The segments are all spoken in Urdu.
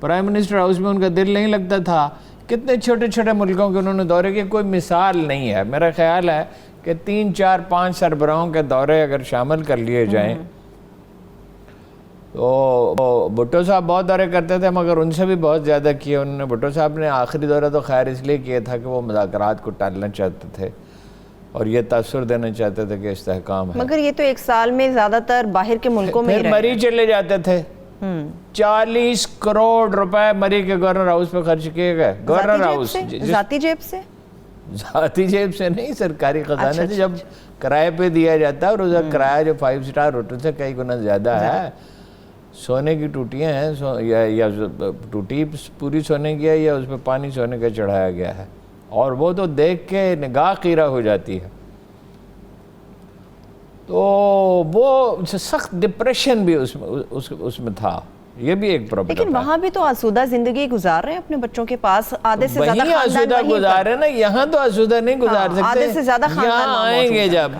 پرائم منسٹر ہاؤس میں ان کا دل نہیں لگتا تھا. کتنے چھوٹے چھوٹے ملکوں کے انہوں نے دورے کیے, کوئی مثال نہیں ہے. میرا خیال ہے کہ 3 4 5 سربراہوں کے دورے اگر شامل کر لیے جائیں تو بھٹو صاحب بہت دورے کرتے تھے مگر ان سے بھی بہت زیادہ کیے انہوں نے. بھٹو صاحب نے آخری دورہ تو خیر اس لیے کیا تھا کہ وہ مذاکرات کو ٹالنا چاہتے تھے اور یہ تاثر دینا چاہتے تھے کہ استحکام ہے. مگر یہ تو ایک سال میں زیادہ تر باہر کے ملکوں میں پھر مری چلے جاتے تھے. 40 کروڑ روپے مری کے گورنر ہاؤس پہ خرچ کیے گئے. گورنر ہاؤس ذاتی جیب سے, ذاتی جیب سے نہیں, سرکاری خزانے سے جب کرائے پہ دیا جاتا ہے. اور اس کا کرایہ جو 5 سٹار ہوٹل سے کئی گنا زیادہ ہے. سونے کی ٹوٹیاں ہیں یا ٹوٹی پوری سونے کی ہے یا اس پہ پانی سونے کا چڑھایا گیا ہے, اور وہ تو دیکھ کے نگاہ خیرہ ہو جاتی ہے. تو وہ سخت ڈپریشن بھی اس میں تھا. یہ بھی ایک پرابلم. لیکن وہاں بھی تو آسودہ زندگی گزار رہے ہیں اپنے بچوں کے پاس, آدھے سے زیادہ خاندان آسودہ گزار رہے ہیں نا. یہاں تو آسودہ نہیں گزار سکتے, آدھے سے زیادہ خاندان یہاں آئیں گے جب.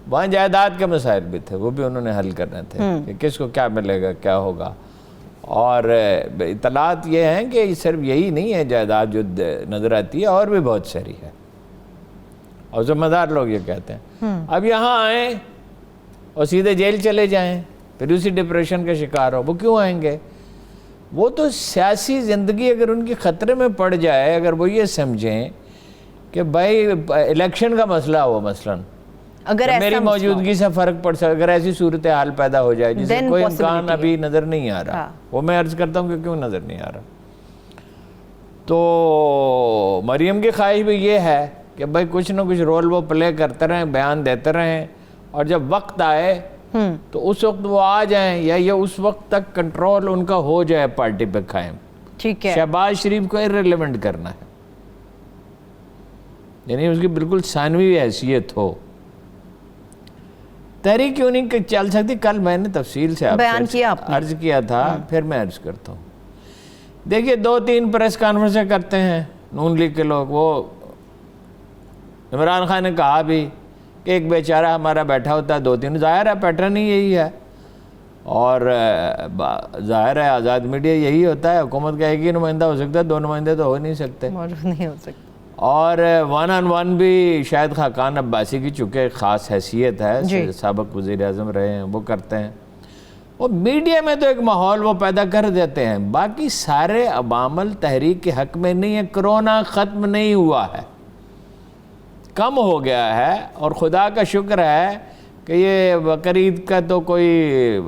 وہاں جائیداد کے مسائل بھی تھے, وہ بھی انہوں نے حل کرنے تھے کہ کس کو کیا ملے گا, کیا ہوگا. اور اطلاعات یہ ہیں کہ صرف یہی نہیں ہے جائیداد جو نظر آتی ہے, اور بھی بہت ساری ہے, اور ذمہ دار لوگ یہ کہتے ہیں. اب یہاں آئیں اور سیدھے جیل چلے جائیں, پھر اسی ڈپریشن کا شکار ہو. وہ کیوں آئیں گے؟ وہ تو سیاسی زندگی اگر ان کی خطرے میں پڑ جائے, اگر وہ یہ سمجھیں کہ بھائی الیکشن کا مسئلہ ہو مثلاً, اگر میری موجودگی سے فرق پڑ سکتا, اگر ایسی صورتحال پیدا ہو جائے جس سے کوئی امکان ابھی نظر نہیں آ رہا, وہ میں عرض کرتا ہوں کہ کیوں نظر نہیں آ رہا. تو مریم کی خواہش بھی یہ ہے کہ بھائی کچھ نہ کچھ رول وہ پلے کرتے رہیں, بیان دیتے رہیں, اور جب وقت آئے تو اس وقت وہ آ جائیں, یا یہ اس وقت تک کنٹرول ان کا ہو جائے پارٹی پہ قائم. ٹھیک ہے, شہباز شریف کو irrelevant کرنا ہے, یعنی اس کی بالکل ثانوی حیثیت ہو. تحریک کیوں نہیں چل سکتی؟ کل میں نے تفصیل سے بیان کیا, عرض کیا تھا, پھر میں عرض کرتا ہوں. دیکھیے 2-3 پریس کانفرنسیں کرتے ہیں نون لیگ کے لوگ. وہ عمران خان نے کہا بھی کہ ایک بیچارہ ہمارا بیٹھا ہوتا ہے 2-3, ظاہر ہے پیٹرن ہی یہی ہے, اور ظاہر ہے آزاد میڈیا یہی ہوتا ہے. حکومت کا ایک ہی نمائندہ ہو سکتا ہے, 2 نمائندے تو ہو نہیں سکتے, موجود نہیں ہو سکتے. اور 1 on 1 بھی شاید خاقان عباسی کی چونکہ خاص حیثیت ہے, سابق وزیر اعظم رہے ہیں, وہ کرتے ہیں. وہ میڈیا میں تو ایک ماحول وہ پیدا کر دیتے ہیں, باقی سارے عوامل تحریک کے حق میں نہیں ہے. کرونا ختم نہیں ہوا ہے, کم ہو گیا ہے, اور خدا کا شکر ہے کہ یہ بقرعید کا تو کوئی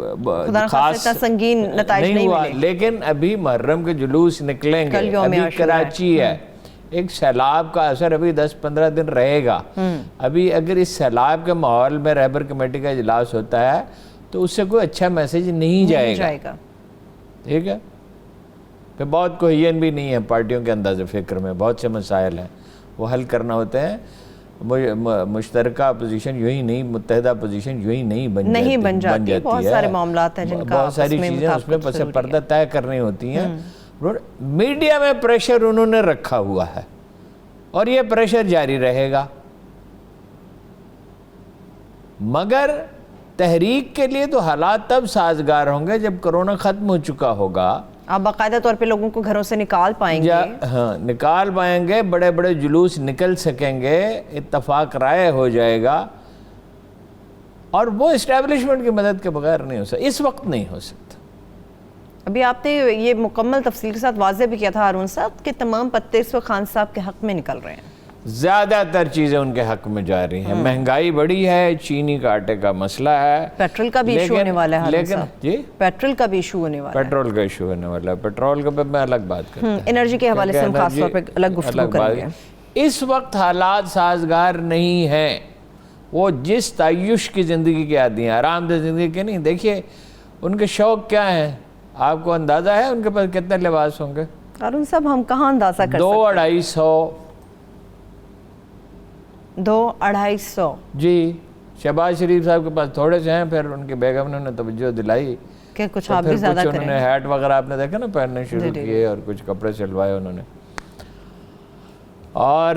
خاص سنگین نتائج نہیں ہوا, لیکن ابھی محرم کے جلوس نکلیں گے. ابھی کراچی ہے, ایک سیلاب کا اثر ابھی 10-15 دن رہے گا. ابھی اگر اس سیلاب کے ماحول میں رہبر کمیٹی کا اجلاس ہوتا ہے تو اس سے کوئی اچھا میسیج نہیں جائے گا. ٹھیک ہے, پھر بہت کوہین بھی نہیں ہے پارٹیوں کے انداز فکر میں, بہت سے مسائل ہیں وہ حل کرنا ہوتے ہیں. مشترکہ اپوزیشن یوں ہی نہیں, متحدہ اپوزیشن یوں ہی نہیں بن جاتی ہے. بہت سارے معاملات ہیں جن کا بہت ساری چیزیں اس میں پس پردہ طے کرنی ہوتی ہیں. میڈیا میں پریشر انہوں نے رکھا ہوا ہے, اور یہ پریشر جاری رہے گا. مگر تحریک کے لیے تو حالات تب سازگار ہوں گے جب کرونا ختم ہو چکا ہوگا. آپ باقاعدہ طور پہ لوگوں کو گھروں سے نکال پائیں گے. ہاں, نکال پائیں گے, بڑے بڑے جلوس نکل سکیں گے, اتفاق رائے ہو جائے گا, اور وہ اسٹیبلشمنٹ کی مدد کے بغیر نہیں ہو سکتا, اس وقت نہیں ہو سکتا. ابھی آپ نے یہ مکمل تفصیل کے ساتھ واضح بھی کیا تھا ہارون صاحب کہ تمام پتے اس وقت خان صاحب کے حق میں نکل رہے ہیں. زیادہ تر چیزیں ان کے حق میں جا رہی ہیں. مہنگائی بڑی ہے, چینی کا آٹے کا مسئلہ ہے, پیٹرول کا بھی ایشو ہونے والا ہے. لیکن جی پیٹرول کا بھی ایشو ہونے والا ہے. پیٹرول کا ایشو ہونے والا ہے. پیٹرول کا میں الگ بات کرتا ہوں, انرجی کے حوالے سے ہم خاص طور پہ الگ گفتگو کریں گے. اس وقت حالات سازگار نہیں ہیں. وہ جس تعیش کی زندگی کے عادی ہیں, آرام دہ زندگی کے نہیں. دیکھیے ان کے شوق کیا ہیں, آپ کو اندازہ ہے ان کے پاس کتنے لباس ہوں گے؟ ہارون صاحب ہم کہاں اندازہ کر سکتے ہیں؟ 200-250. جی, شہباز شریف صاحب کے پاس تھوڑے سے ہیں, پھر ان کے بیگم نے انہیں توجہ دلائی کہ کچھ آپ بھی زیادہ کریں. انہوں نے ہیٹ وغیرہ آپ نے دیکھا نا پہننے شروع کیے, اور کچھ کپڑے سلوائے انہوں نے. اور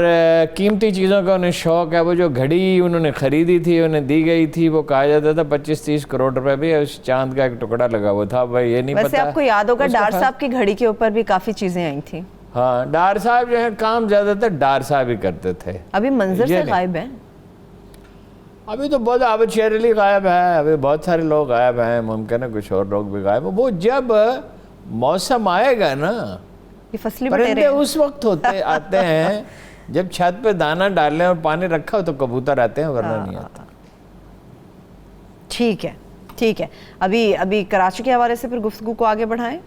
قیمتی چیزوں کا انہیں شوق ہے. وہ جو گھڑی انہوں نے خریدی تھی انہیں دی گئی تھی, وہ کہا جاتا تھا 25-30 کروڑ روپے بھی اس چاند کا ایک ٹکڑا لگا ہوا تھا. بھائی یہ نہیں پتا. ویسے آپ کو یاد ہوگا ڈار صاحب کی گھڑی کے اوپر بھی کافی چیزیں آئی تھیں. ہاں, ڈار صاحب جو ہے کام زیادہ تر ڈار صاحب ہی کرتے تھے. ابھی منظر سے غائب ہیں. ابھی تو بہت عابد شیر علی غائب ہے, ابھی بہت سارے لوگ غائب ہیں, ممکن ہے کچھ اور لوگ بھی غائب ہیں. وہ جب موسم آئے گا نا, یہ فصلی پرندے اس وقت آتے ہیں جب چھت پہ دانہ ڈالیں اور پانی رکھا ہو تو کبوتر آتے ہیں, ورنہ نہیں آتا. ٹھیک ہے, ٹھیک ہے. ابھی کراچی کے حوالے سے پھر گفتگو کو آگے بڑھائیں.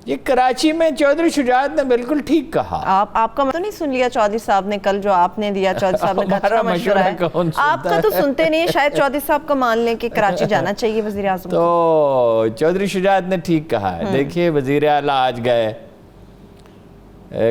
یہ کراچی میں چودھری شجاعت نے بالکل ٹھیک کہا. آپ کا تو نہیں سن لیا چودھری صاحب نے کل جو آپ نے دیا؟ چودھری صاحب نے کہا مشورہ ہے, آپ کا تو سنتے نہیں. شاید چودھری صاحب کا مان لیں کہ کراچی جانا چاہیے وزیر اعظم. تو چودھری شجاعت نے ٹھیک کہا ہے. دیکھیے وزیر اعلیٰ آج گئے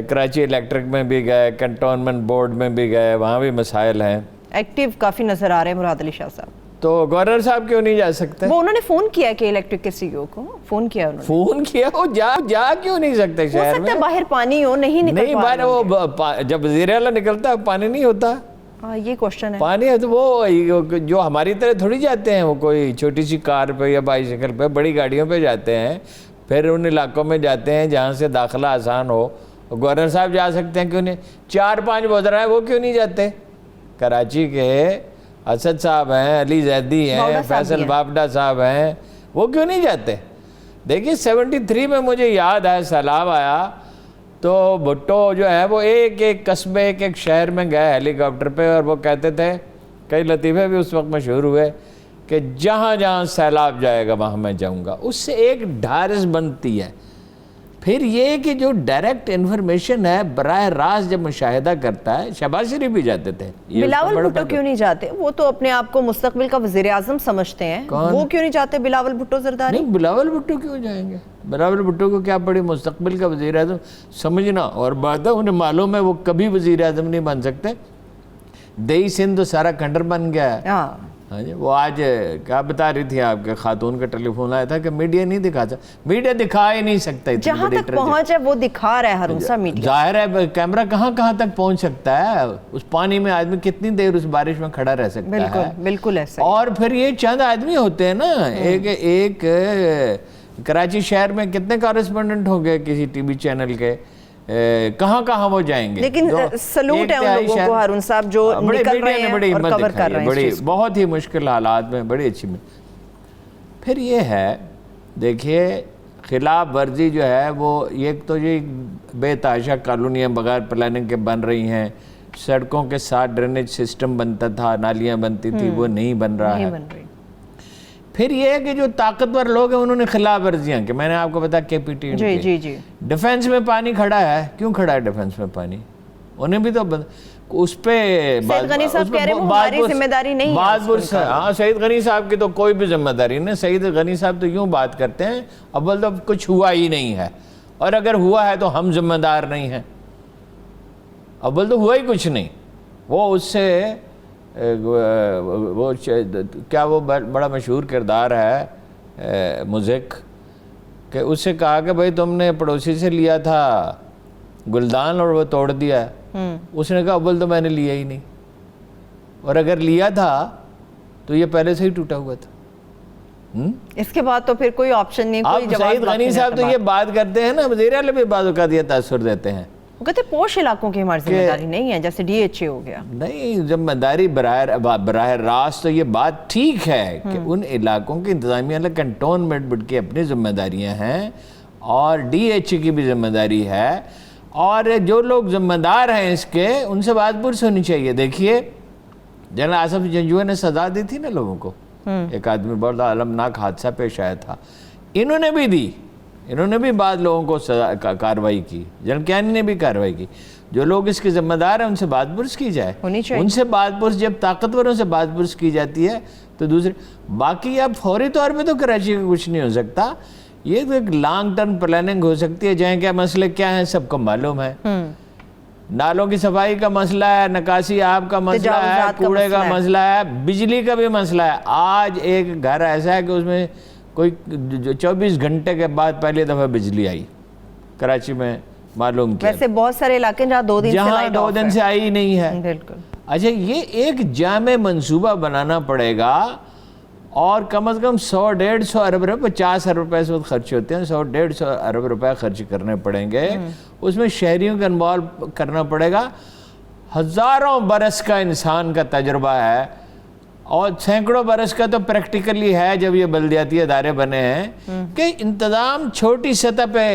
کراچی الیکٹرک میں بھی گئے, کنٹونمنٹ بورڈ میں بھی گئے, وہاں بھی مسائل ہیں. ایکٹیو کافی نظر آ رہے ہیں مراد علی شاہ صاحب. تو گورنر صاحب کیوں نہیں جا سکتے؟ وہ انہوں نے فون کیا کہ الیکٹرک کے سی ای او کو فون کیا, فون کیا, وہ جا کیوں نہیں سکتے شہر میں؟ باہر پانی ہو, نہیں نکل باہر, وہ جب وزیر اعلیٰ نکلتا ہے پانی نہیں ہوتا. یہ کوشچن ہے. پانی ہے تو وہ جو ہماری طرح تھوڑی جاتے ہیں, وہ کوئی چھوٹی سی کار پہ یا بائیسیکل پہ, بڑی گاڑیوں پہ جاتے ہیں, پھر ان علاقوں میں جاتے ہیں جہاں سے داخلہ آسان ہو. گورنر صاحب جا سکتے ہیں, کیوں نہیں؟ 4-5 وزراء ہیں, وہ کیوں نہیں جاتے؟ کراچی کے اسد صاحب ہیں, علی زیدی ہیں, فیصل بابڈا صاحب ہیں, وہ کیوں نہیں جاتے؟ دیکھیے 73 میں مجھے یاد ہے سیلاب آیا تو بھٹو جو ہے وہ ایک قصبے ایک شہر میں گئے ہیلی کاپٹر پہ, اور وہ کہتے تھے, کئی لطیفے بھی اس وقت مشہور ہوئے کہ جہاں جہاں سیلاب جائے گا وہاں میں جاؤں گا. اس سے ایک ڈھارس بنتی ہے. پھر یہ کہ جو ڈائریکٹ انفارمیشن ہے براہ راست جب مشاہدہ کرتا ہے, شہباز شریف بھی جاتے تھے. بلاول بھٹو کیوں نہیں جاتے؟ وہ تو اپنے آپ کو مستقبل کا وزیر اعظم سمجھتے ہیں, وہ کیوں نہیں جاتے بلاول بھٹو زرداری؟ نہیں, بلاول بھٹو کیوں جائیں گے؟ بلاول بھٹو کو کیا پڑی مستقبل کا وزیر اعظم سمجھنا, اور بات ہے انہیں معلوم ہے وہ کبھی وزیر اعظم نہیں بن سکتے. دیہی سندھ تو سارا کھنڈر بن گیا ہے. ہاں جی, وہ آج کیا بتا رہی تھی آپ کے خاتون کا ٹیلی فون آیا تھا کہ میڈیا نہیں دکھاتا. میڈیا دکھا ہی نہیں سکتا, جہاں تک پہنچ ہے وہ دکھا رہا ہے ہارون صاحب میڈیا. ظاہر ہے کیمرہ کہاں تک پہنچ سکتا ہے. اس پانی میں آدمی کتنی دیر اس بارش میں کھڑا رہ سکتا ہے؟ بالکل ایسا. اور پھر یہ چند آدمی ہوتے ہیں نا, ایک کراچی شہر میں کتنے کارسپونڈنٹ ہوں گے کسی ٹی وی چینل کے, کہاں وہ جائیں گے. لیکن سلوٹ ہے ان لوگوں کو ہارون صاحب جو نکل رہے ہیں اور کور کر رہے ہیں بہت ہی مشکل حالات میں, بڑی اچھی میں. پھر یہ ہے دیکھیے خلاف ورزی جو ہے وہ ایک تو یہ بے تحاشا کالونیاں بغیر پلاننگ کے بن رہی ہیں, سڑکوں کے ساتھ ڈرینیج سسٹم بنتا تھا, نالیاں بنتی تھی, وہ نہیں بن رہا ہے. پھر یہ ہے کہ جو طاقتور لوگ ہیں انہوں نے خلاف ورزیاں کہ میں نے آپ کو بتا کے پی ٹی جی ڈیفنس میں پانی کھڑا ہے. کیوں کھڑا ہے ڈیفنس میں پانی؟ انہیں بھی تو اس پہ سید غنی صاحب کہہ رہے ہیں وہ ہماری ذمہ داری نہیں ہے. ہاں, سید غنی صاحب کی تو کوئی بھی ذمہ داری نہیں. سید غنی صاحب تو یوں بات کرتے ہیں اول تو کچھ ہوا ہی نہیں ہے, اور اگر ہوا ہے تو ہم ذمہ دار نہیں ہیں. اول تو ہوا ہی کچھ نہیں. وہ اس سے وہ کیا وہ بڑا مشہور کردار ہے مزک, کہ اس سے کہا کہ بھائی تم نے پڑوسی سے لیا تھا گلدان اور وہ توڑ دیا. اس نے کہا اول تو میں نے لیا ہی نہیں, اور اگر لیا تھا تو یہ پہلے سے ہی ٹوٹا ہوا تھا. اس کے بعد تو پھر کوئی آپشن نہیں, کوئی جواب. سعید غنی صاحب تو یہ بات کرتے ہیں نا, وزیر اعلیٰ بھی بعض اوقات یہ تاثر دیتے ہیں, وہ کہتے ہیں پوش علاقوں کی ہماری ذمہ داری نہیں ہے, جیسے ڈی ایچ اے ہو گیا. نہیں, ذمہ داری براہ راست تو یہ بات ٹھیک ہے کہ ان علاقوں کی انتظامیہ کنٹونمنٹ بورڈ کی اپنی ذمہ داریاں ہیں, اور ڈی ایچ اے کی بھی ذمہ داری ہے, اور جو لوگ ذمہ دار ہیں اس کے ان سے بات پرس ہونی چاہیے. دیکھیے جنرل آصف جنجوعہ نے سزا دی تھی نا لوگوں کو, ایک آدمی بہت المناک حادثہ پیش آیا تھا, انہوں نے بھی دی, انہوں نے بھی بعض لوگوں کو کارروائی کی, جنرل کیانی نے بھی کارروائی کی. جو لوگ اس کے ذمہ دار ہیں ان سے بات پرس کی جائے, ان سے بات پرس, جب طاقتوروں سے بات پرس کی جاتی ہے تو دوسرے. باقی اب فوری طور پہ تو کراچی کا کچھ نہیں ہو سکتا, یہ تو ایک لانگ ٹرم پلاننگ ہو سکتی ہے, جہاں کیا مسئلے کیا ہیں سب کو معلوم ہے. نالوں کی صفائی کا مسئلہ ہے, نکاسی آب کا مسئلہ ہے, کوڑے کا مسئلہ ہے, بجلی کا بھی مسئلہ ہے. آج ایک گھر ایسا ہے کہ اس میں کوئی 24 گھنٹے کے بعد پہلی دفعہ بجلی آئی کراچی میں, معلوم کیا. ویسے بہت سارے علاقے جہاں 2 دن سے جہاں 2 دن سے آئی نہیں ہے. بالکل. اچھا یہ ایک جامع منصوبہ بنانا پڑے گا اور کم از کم 100-150 ارب روپے 50 ارب روپے اس وقت خرچ ہوتے ہیں, 100-150 ارب روپے خرچ کرنے پڑیں گے. اس میں شہریوں کو انوالو کرنا پڑے گا. ہزاروں برس کا انسان کا تجربہ ہے اور سینکڑوں برس کا تو پریکٹیکلی ہے جب یہ بلدیاتی ادارے بنے ہیں کہ انتظام چھوٹی سطح پہ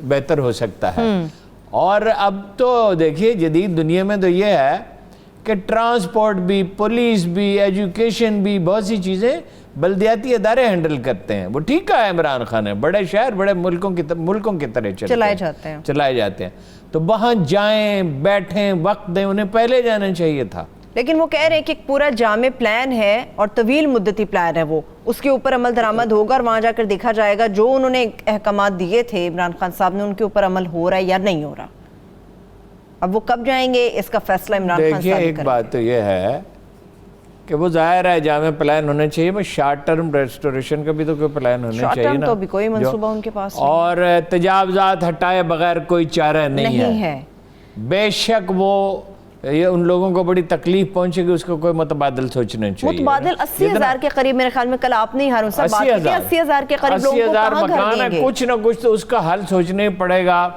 بہتر ہو سکتا ہے. اور اب تو دیکھیے جدید دنیا میں تو یہ ہے کہ ٹرانسپورٹ بھی, پولیس بھی, ایجوکیشن بھی, بہت سی چیزیں بلدیاتی ادارے ہینڈل کرتے ہیں. وہ ٹھیک ہے عمران خان نے بڑے شہر بڑے ملکوں کی طرح چلائے جاتے ہیں. تو وہاں جائیں, بیٹھیں, وقت دیں, انہیں پہلے جانا چاہیے تھا. لیکن وہ کہہ رہے ہیں کہ ایک پورا جامع پلان ہے اور طویل مدتی پلان ہے, وہ اس کے اوپر عمل درآمد ہوگا اور وہاں جا کر دیکھا جائے گا جو انہوں نے احکامات دیے تھے عمران خان صاحب نے ان کے اوپر عمل ہو رہا ہے یا نہیں ہو رہا. اب وہ کب جائیں گے اس کا فیصلہ عمران خان صاحب کریں گے. دیکھیے ایک بات تو یہ ہے کہ وہ ظاہر ہے جامع پلان ہونا چاہیے, بس شارٹ ٹرم ریسٹوریشن کا بھی تو کوئی پلان ہونا چاہیے نا. شارٹ ٹرم تو بھی کوئی منصوبہ ان کے پاس نہیں. اور تجاوزات ہٹائے بغیر کوئی چارہ نہیں ہے. بے شک وہ یہ ان لوگوں کو بڑی تکلیف پہنچے گی, اس کو کوئی متبادل سوچنا چاہیے. متبادل 80,000 کے قریب میرے خیال میں کل آپ نے ہارون صاحب بات کی 80,000 کے قریب لوگوں کو کہاں گھر دیں گے. کچھ نہ کچھ تو اس کا حل سوچنا ہی پڑے گا.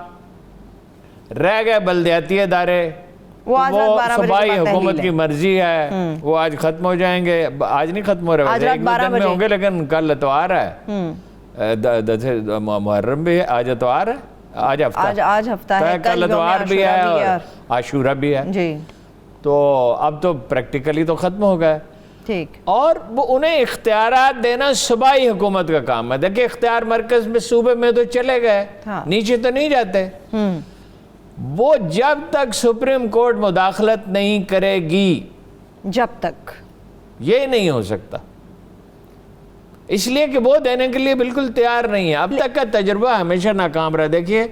رہ گئے بلدیاتی ادارے, وہ صوبائی حکومت کی مرضی ہے, وہ آج ختم ہو جائیں گے. آج نہیں ختم ہو رہے, ایک دو دن میں ہوں گے, لیکن کل اتوار ہے, محرم بھی ہے, آج اتوار ہے, آج ہفتہ ہے, کل اتوار بھی ہے اور عاشورہ بھی ہے. تو اب تو پریکٹیکلی تو ختم ہو گئے. اور وہ انہیں اختیارات دینا صوبائی حکومت کا کام ہے. دیکھیں اختیار مرکز میں صوبے میں تو چلے گئے, نیچے تو نہیں جاتے. وہ جب تک سپریم کورٹ مداخلت نہیں کرے گی جب تک یہ نہیں ہو سکتا, اس لیے کہ وہ دینے کے لیے بالکل تیار نہیں ہے. اب تک کا تجربہ ہمیشہ ناکام رہا. دیکھیے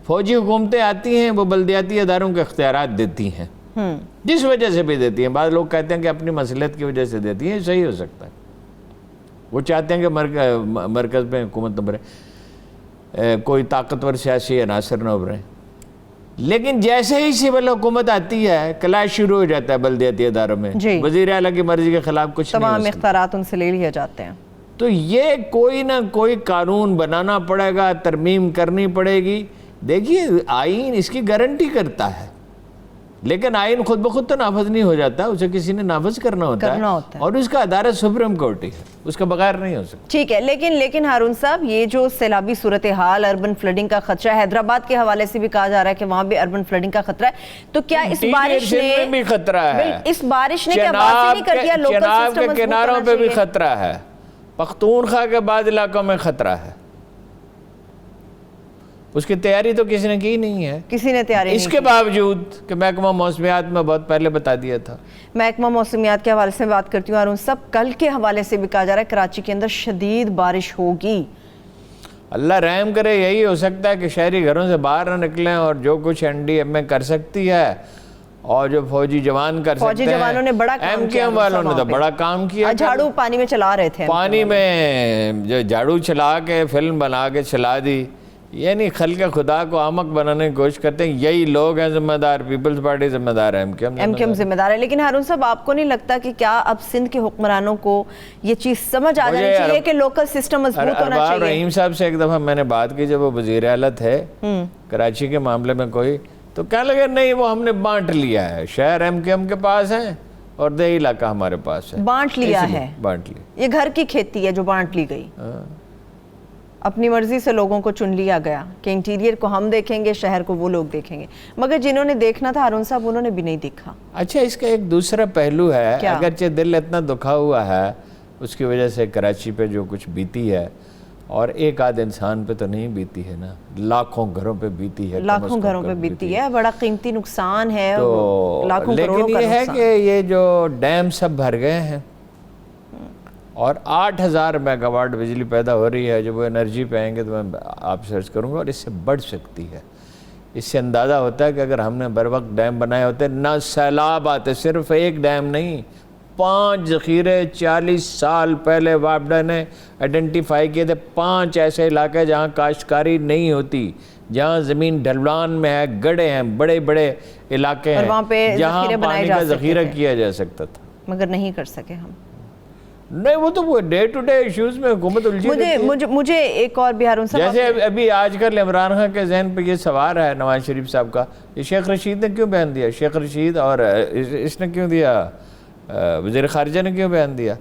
فوجی حکومتیں آتی ہیں, وہ بلدیاتی اداروں کے اختیارات دیتی ہیں, جس وجہ سے بھی دیتی ہیں. بعض لوگ کہتے ہیں کہ اپنی مصلحت کی وجہ سے دیتی ہیں, یہ صحیح ہو سکتا ہے. وہ چاہتے ہیں کہ مرکز میں حکومت ابھرے, کوئی طاقتور سیاسی عناصر نہ ابھریں. لیکن جیسے ہی سول حکومت آتی ہے کلاش شروع ہو جاتا ہے بلدیاتی اداروں میں. وزیر اعلیٰ کی مرضی کے خلاف کچھ نہیں, تمام اختیارات ان سے لے لیے جاتے ہیں. تو یہ کوئی نہ کوئی قانون بنانا پڑے گا, ترمیم کرنی پڑے گی. دیکھیے آئین اس کی گارنٹی کرتا ہے, لیکن آئین خود بخود تو نافذ نہیں ہو جاتا, اسے کسی نے نافذ کرنا ہوتا ہے اور اس کا عدالت سپریم کورٹ ہی ہے, اس کا بغیر نہیں ہو سکتا. ٹھیک ہے, لیکن ہارون صاحب یہ جو سیلابی صورتحال, اربن فلڈنگ کا خطرہ ہے, حیدرآباد کے حوالے سے بھی کہا جا رہا ہے کہ وہاں بھی اربن فلڈنگ کا خطرہ ہے, تو کیا اس بارش نے بھی خطرہ ہے, اس بارش نے کیا واضح نہیں کر دیا لوکل چناب کے کناروں پہ بھی خطرہ ہے, پختونخوا کے بعض علاقوں میں خطرہ ہے. اس کی تیاری تو کسی نے کی نہیں ہے, کسی نے تیاری اس کے باوجود کہ محکمہ موسمیات میں بہت پہلے بتا دیا تھا. محکمہ موسمیات کے حوالے سے بات کرتی ہوں ہارون صاحب, کل کے حوالے سے بھی کہا جا رہا ہے کراچی کے اندر شدید بارش ہوگی. اللہ رحم کرے, یہی ہو سکتا ہے کہ شہری گھروں سے باہر نہ نکلیں اور جو کچھ NDMA کر سکتی ہے اور جو فوجی جوان کر سکتے ہیں, فوجی جوانوں نے بڑا کام کیا, MKM والوں نے تو بڑا کام کیا. جھاڑو پانی میں چلا رہے تھے, پانی میں جو جھاڑو چلا کے فلم بنا کے چلا دی. یعنی خلق خدا کو احمق بنانے کی کوشش کرتے ہیں. یہی لوگ ہیں ذمہ دار, پیپلز پارٹی ذمہ دار ہے, MKM ذمہ دار ہے. لیکن ہارون صاحب آپ کو نہیں لگتا کہ کیا اب سندھ کے حکمرانوں کو یہ چیز سمجھ آ جانی چاہیے کہ لوکل سسٹم مضبوط ہونا چاہیے؟ ارباب رحیم صاحب سے ایک دفعہ میں نے بات کی جب وہ وزیر اعلیٰ تھے کراچی کے معاملے میں کوئی, تو کہنے لگے نہیں وہ ہم نے بانٹ لیا ہے, شہر MKM کے پاس ہیں اور دیہی علاقہ ہمارے پاس ہے. بانٹ لیا ہے, یہ گھر کی کھیتی ہے جو بانٹ لی گئی, اپنی مرضی سے لوگوں کو چن لیا گیا کہ انٹیریئر کو ہم دیکھیں گے, شہر کو وہ لوگ دیکھیں گے. مگر جنہوں نے دیکھنا تھا ہارون صاحب انہوں نے بھی نہیں دیکھا. اچھا اس کا ایک دوسرا پہلو ہے, اگرچہ دل اتنا دکھا ہوا ہے اس کی وجہ سے کراچی پہ جو کچھ بیتی ہے, اور ایک آدھ انسان پہ تو نہیں بیتی ہے نا, لاکھوں گھروں پہ بیتی ہے, لاکھوں گھروں پہ بیتی ہے, بڑا قیمتی نقصان ہے, لاکھوں کروڑوں کا نقصان. لیکن یہ ہے کہ یہ جو ڈیم سب بھر گئے ہیں اور 8,000 میگا واٹ بجلی پیدا ہو رہی ہے, جو وہ انرجی پہ آئیں گے تو میں آپ سرچ کروں گا, اور اس سے بڑھ سکتی ہے. اس سے اندازہ ہوتا ہے کہ اگر ہم نے بر وقت ڈیم بنائے ہوتے نہ سیلاب آتے, صرف ایک ڈیم نہیں 5 ذخیرے 40 سال پہلے وابڈا نے آئیڈینٹیفائی کیے تھے. 5 ایسے علاقے جہاں کاشتکاری نہیں ہوتی, جہاں زمین ڈھلوان میں ہے, گڑھے ہیں, بڑے بڑے علاقے ہیں جہاں پانی کا ذخیرہ کیا جا سکتا تھا, مگر نہیں کر سکے ہم. نہیں, وہ تو ڈے ٹو ڈے ایشوز میں حکومت الجھی رہتی ہے. مجھے ایک اور بھی ہارون صاحب, جیسے ابھی آج کل عمران خان کے ذہن پہ یہ سوال ہے نواز شریف صاحب کا, یہ شیخ رشید نے کیوں بیان دیا, شیخ رشید اور اس نے کیوں دیا, وزیر خارجہ نے کیوں بیان دیا؟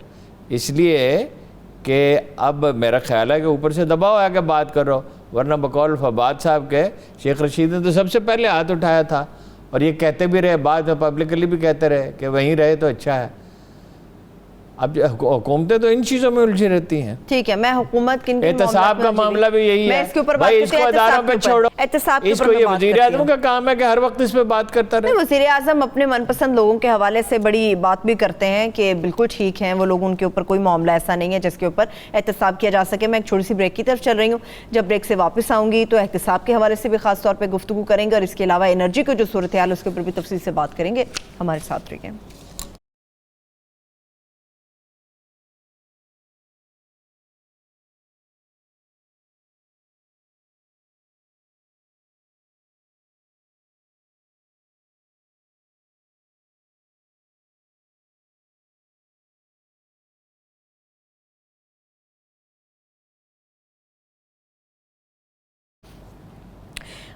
اس لیے کہ اب میرا خیال ہے کہ اوپر سے دباؤ ہے کہ بات کرو, ورنہ بقول فواد صاحب کے شیخ رشید نے تو سب سے پہلے ہاتھ اٹھایا تھا, اور یہ کہتے بھی رہے, بعد میں پبلکلی بھی کہتے رہے کہ وہیں رہے تو اچھا ہے. اب حکومتیں تو ان چیزوں میں الجھی رہتی ہیں. ٹھیک ہے, میں حکومت کن احتساب کا معاملہ بھی یہی ہے, بھائی اس کو اداروں پہ چھوڑو, اس کو یہ وزیر اعظم کا کام ہے کہ ہر وقت اس پہ بات کرتا رہے. وزیر اعظم اپنے من پسند لوگوں کے حوالے سے بڑی بات بھی کرتے ہیں کہ بالکل ٹھیک ہیں وہ لوگ, ان کے اوپر کوئی معاملہ ایسا نہیں ہے جس کے اوپر احتساب کیا جا سکے. میں ایک چھوٹی سی بریک کی طرف چل رہی ہوں, جب بریک سے واپس آؤں گی تو احتساب کے حوالے سے بھی خاص طور پہ گفتگو کریں گے, اور اس کے علاوہ انرجی کو جو صورتحال اس کے اوپر بھی تفصیل سے بات کریں گے. ہمارے ساتھ رہیے.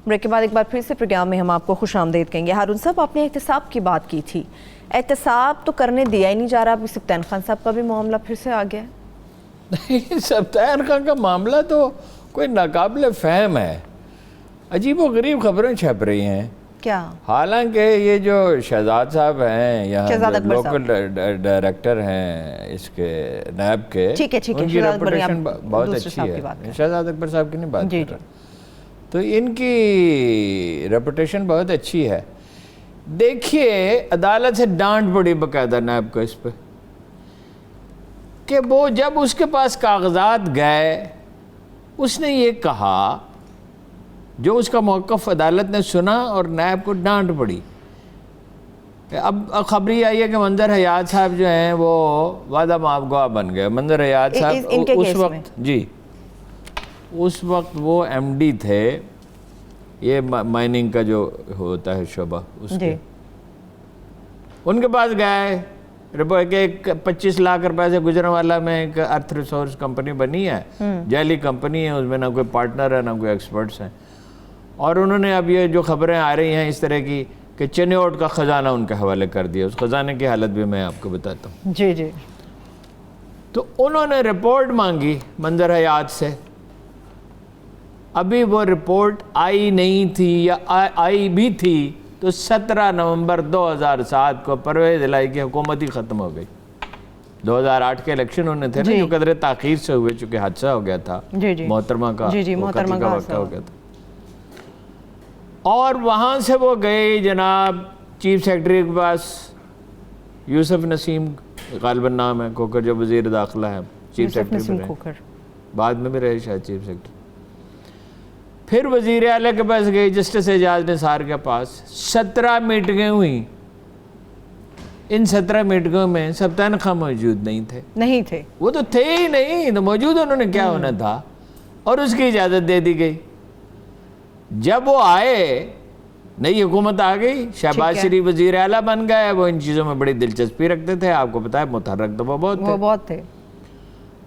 بریک کے بعد ایک بار پھر سے پروگرام میں ہم آپ کو خوش آمدید کہیں گے. ہارون صاحب, آپ نے احتساب کی بات کی تھی, احتساب تو کرنے دیا ہی نہیں جا رہا. ابھی سبطین خان صاحب کا بھی معاملہ پھر سے آ گیا ہے. نہیں, سبطین خان کا معاملہ تو کوئی ناقابل فہم ہے, عجیب و غریب خبریں چھپ رہی ہیں. کیا؟ حالانکہ یہ جو شہزاد صاحب ہیں یہاں لوکل ڈائریکٹر ہیں اس کے نیب کے, ان کی ریپوٹیشن بہت اچھی ہے. شہزاد اکبر صاحب کی نہیں بات کر رہا, تو ان کی ریپوٹیشن بہت اچھی ہے. دیکھیے, عدالت سے ڈانٹ پڑی باقاعدہ نیب کو اس پہ کہ وہ جب اس کے پاس کاغذات گئے, اس نے یہ کہا, جو اس کا موقف عدالت نے سنا اور نیب کو ڈانٹ پڑی. اب خبری آئی ہے کہ منظر حیات صاحب جو ہیں وہ وعدہ معاف گواہ بن گئے. منظر حیات صاحب اس وقت, جی اس وقت وہ ایم ڈی تھے, یہ مائننگ کا جو ہوتا ہے شعبہ, اس کے ان کے پاس گئے. کہ 25 لاکھ روپے سے گجرانوالہ میں ایک ارتھ ریسورس کمپنی بنی ہے, جعلی کمپنی ہے, اس میں نہ کوئی پارٹنر ہے نہ کوئی ایکسپرٹس ہیں, اور انہوں نے اب یہ جو خبریں آ رہی ہیں اس طرح کی کہ چنیوٹ کا خزانہ ان کے حوالے کر دیا. اس خزانے کی حالت بھی میں آپ کو بتاتا ہوں. جی جی. تو انہوں نے رپورٹ مانگی منظر حیات سے. ابھی وہ رپورٹ آئی نہیں تھی, یا آئی بھی تھی تو 17 نومبر 2007 کو پرویز الہی کی حکومت ہی ختم ہو گئی. 2008 کے الیکشن ہونے تھے نا, جو قدر تاخیر سے ہوئے چونکہ حادثہ ہو گیا تھا, محترمہ کا قتل کا واقعہ ہو گیا تھا. اور وہاں سے وہ گئے جناب چیف سیکرٹری کے پاس, یوسف نسیم غالباً نام ہے, کھوکھر جو وزیر داخلہ ہے, چیف سیکرٹری میں رہے, بعد میں بھی رہے شاید چیف سیکرٹری. پھر وزیر اعلیٰ کے پاس گئی, جسٹس اعجاز نثار کے پاس. 17 میٹنگیں ہوئیں. ان 17 میٹنگوں میں سبطین خان موجود نہیں تھے. وہ تو تھے ہی نہیں, تو موجود انہوں نے کیا ہونا تھا, اور اس کی اجازت دے دی گئی. جب وہ آئے, نئی حکومت آ گئی, شہباز شریف وزیر اعلیٰ بن گئے. وہ ان چیزوں میں بڑی دلچسپی رکھتے تھے, آپ کو پتا ہے متحرک تو وہ بہت تھے.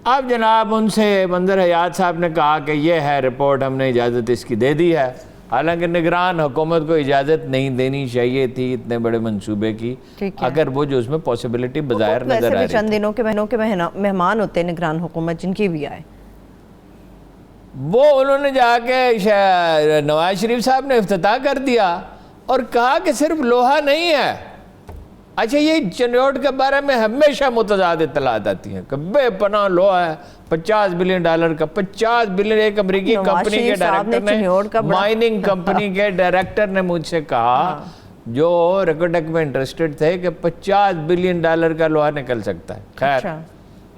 اب جناب ان سے منظر حیات صاحب نے کہا کہ یہ ہے رپورٹ, ہم نے اجازت اس کی دے دی ہے. حالانکہ نگران حکومت کو اجازت نہیں دینی چاہیے تھی اتنے بڑے منصوبے کی, اگر وہ جو اس میں پاسبلٹی بظاہر نظر آ رہی. چند دنوں کے مہینوں کے مہمان ہوتے ہیں نگران حکومت, جن کی بھی آئے, وہ انہوں نے جا کے نواز شریف صاحب نے افتتاح کر دیا اور کہا کہ صرف لوہا نہیں ہے. اچھا, یہ چنیوٹ کے بارے میں ہمیشہ متضاد اطلاعات آتی ہیں کہ بے پناہ لوہا ہے, $50 بلین کا, 50 بلین. ایک امریکی کمپنی کے ڈائریکٹر نے, مائننگ کمپنی کے ڈائریکٹر نے مجھ سے کہا, جو ریکوٹیک میں انٹرسٹڈ تھے, کہ $50 بلین کا لوہا نکل سکتا ہے. خیر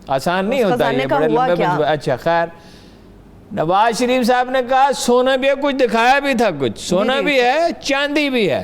آسان نہیں ہوتا یہ بڑے لمبے. اچھا خیر, نواز شریف صاحب نے کہا سونا بھی ہے, کچھ دکھایا بھی تھا, کچھ سونا بھی ہے, چاندی بھی ہے.